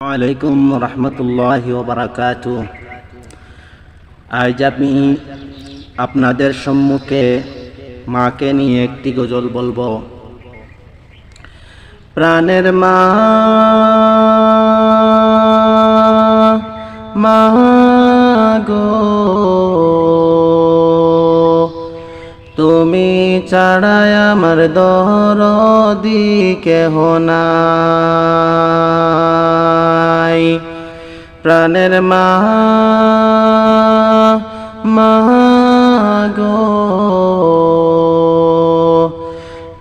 ওয়ালাইকুম রহমতুল্লাহি ওয়া বারাকাতুহু। আজ আমি আপনাদের সম্মুখে মাকে নিয়ে একটি গজল বলবো। প্রাণের মা, মা গো, তুমি ছাড়াই আমার দরদি কেহ নাই। প্রাণের মা, মা গো,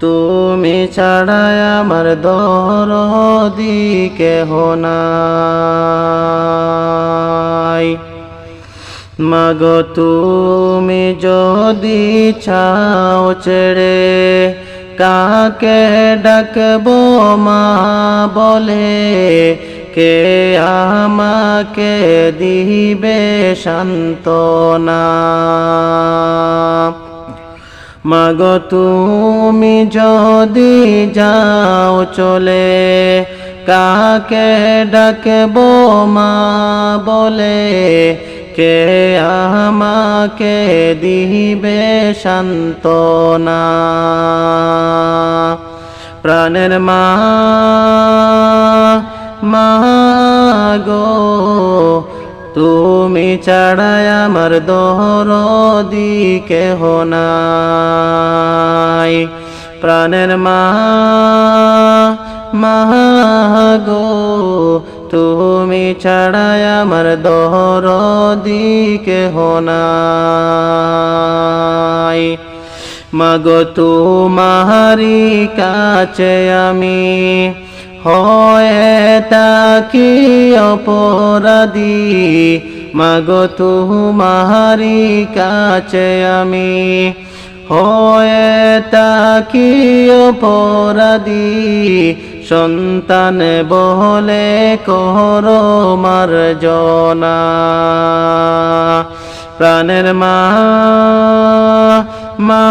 তুমি ছাড়াই আমার দরদি কেহ নাই। মাগো তুমি যদি চাও ছেড়ে, কাকে ডাকবো মা বলে? কে আমাকে দিবে সান্ত্বনা? মাগো তুমি যদি যাও চলে, কাকে ডাকবো মা বলে? কে আমাকে দিবে সান্ত্বনা? প্রাণের মা, মা গো, তুমি ছাড়াই আমার দরদি কেহ নাই। প্রাণের মা, মা গো, তুমি ছাড়াই আমার দরদি কেহ নাই। মাগো তোমারি কাছে আমি হয়ে তাকি অপরাধী। মাগো তোমারি কাছে আমি হয়ে তাকি অপরাধী। সন্তান বলে করো মার্জনা। প্রাণের মা, মা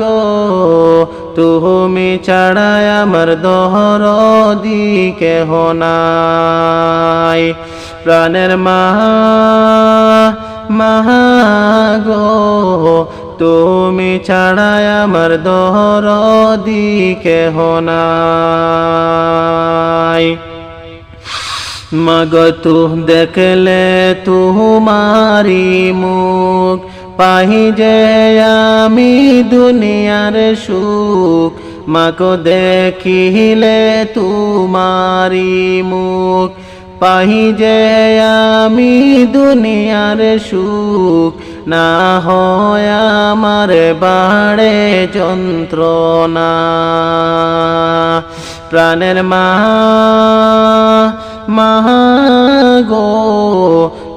গো, তুমি ছাড়াই আমার দরদি কেহ নাই। প্রাণের মা, মা গো, তুমি ছাড়াই আমার দরদি কেহ নাই। মাগো তু দেখলে তোমারি মুখ, পাহি যে আমি দুনিয়ার সুখ। মাগো দেখিলে তোমারি মুখ, পাহি যে আমি দুনিয়ার সুখ। না হয় আমার বাড়ে যন্ত্রণা। প্রাণের মা, মা গো,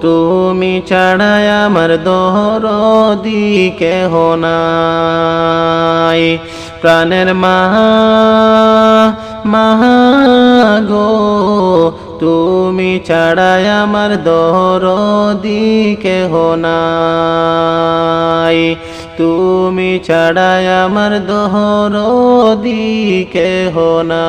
তুমি ছাড়াই আমার দরদি কেহ নাই। প্রাণের মা, মা গো, তুমি ছাড়াই আমার দরদি কেহ নাই। তুমি ছাড়াই আমার দরদি কেহ নাই।